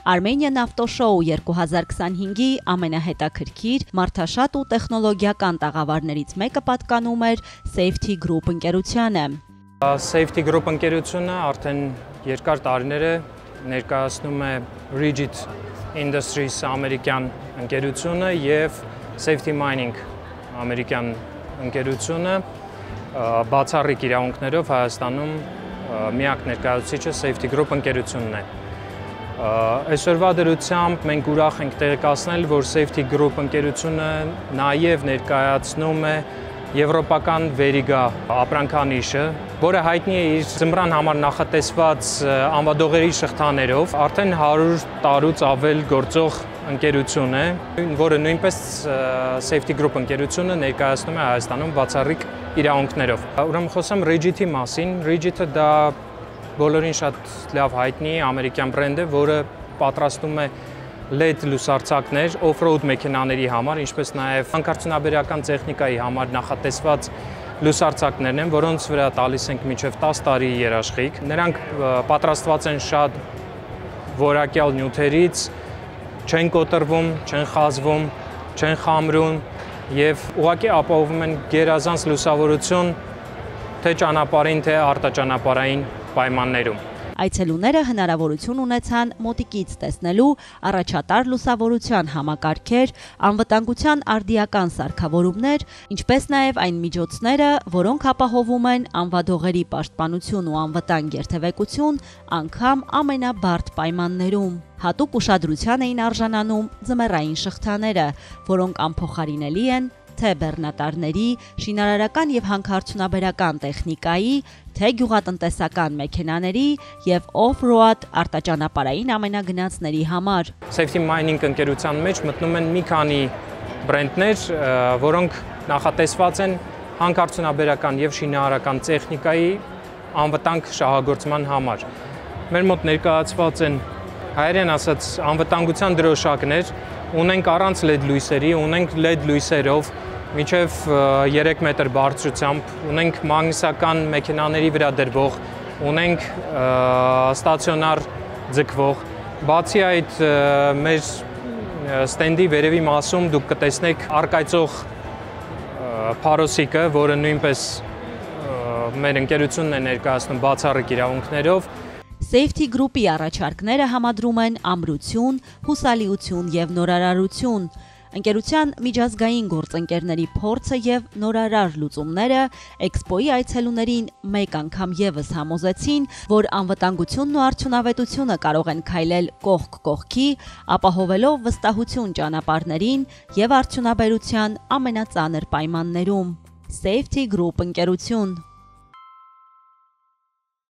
Armenian Auto Show 2025-ի ամենահետաքրքիր, մարդաշատ ու տեխնոլոգիական տաղավարներից մեկը պատկանում էր Safety Group ընկերությանը։ Safety Group ընկերությունը արդեն երկար տարիներ է ներկայացնում է Rigid Industries ամերիկյան ընկերությունը և Safety Mining ամերիկյան ընկերությունը բացառիկ իրավունքներով Հայաստանում միակ ներկայացուցիչը Safety Group ընկերությունն է։ Այսօրվա դրությամբ մենք ուրախ ենք տեղեկացնել, որ Safety Group ընկերությունը նաև ներկայացնում է եվրոպական Veriga ապրանքանիշը, որը հայտնի է իր ձմռան համար նախատեսված անվադողերի շղթաներով, արդեն 100 տարուց ավել գործող ընկերություն է, որը նույնպես Safety Group ընկերությունը ներկայացնում է Հայաստանում բացառիկ իրավունքներով։ Ուրեմն խոսեմ Rigid-ի մասին, Rigid-ը դա բոլորին շատ լավ հայտնի ամերիկյան բրենդ է, որը պատրաստում է LED լուսարձակներ off-road մեքենաների համար, ինչպես նաև հանքարդյունաբերական տեխնիկայի համար նախատեսված լուսարձակներն են, որոնց վրա տալիս ենք մինչև 10 տարի երաշխիք։ Նրանք պատրաստված են շատ որակյալ նյութերից, չեն կոտրվում, չեն խազվում, չեն խամրում և ուղղակի ապահովում են գերազանց լուսավորություն թե ճանապարհին, թե արտաճանապարհային պայմաններում։ Այցելուները հնարավորություն ունեցան մոտիկից տեսնելու առաջատար լուսավորության համակարգեր, անվտանգության արդիական սարքավորումներ, ինչպես նաև այն միջոցները, որոնք ապահովում են անվադողերի պաշտպանություն ու անվտանգ երթևեկություն, անգամ ամենաբարդ պայմաններում։ Հատուկ ուշադրության էին արժանանում ձմեռային շղթաները, որոնք անփոխարինելի են թե բեռնատարների, շինարարական և հանքարդյունաբերական տեխնիկայի, թե գյուղատնտեսական մեքենաների և off-road արտաճանապարհային ամենագնացների համար։ Safety Mining ընկերության մեջ մտնում են մի քանի բրենդներ, որոնք նախատեսված են հանքարդյունաբերական և շինարարական տեխնիկայի անվտանգ շահագործման համար։ Մեր մոտ ներկայացված են հայերեն ասած անվտանգության դրոշակներ, ունենք առանց LED լույսերի, ունենք LED լույսերով, մինչև 3 մետր բարձրությամբ, ունենք մագնիսական մեքենաների վրա դրվող, ունենք ստացիոնար ձգվող։ Բացի այդ, մեր ստենդի վերևի մասում դուք կտեսնեք առկայծող փարոսիկը, որը նույնպես մեր ընկերությունն է ներկայացնում բացառիկ իրավունքներով։ Safety Group-ի առաջարկները համադրում են ամրություն, հուսալիություն և նորարարություն։ Ընկերության միջազգային գործընկերների փորձը և նորարար լուծումները Էքսպոյի այցելուներին մեկ անգամ ևս համոզեցին, որ անվտանգությունն ու արդյունավետությունը կարող են քայլել կողք կողքի, ապահովելով վստահություն ճանապարհներին և արդյունաբերության ամենածանր պայմաններում։ Safety Group ընկերություն։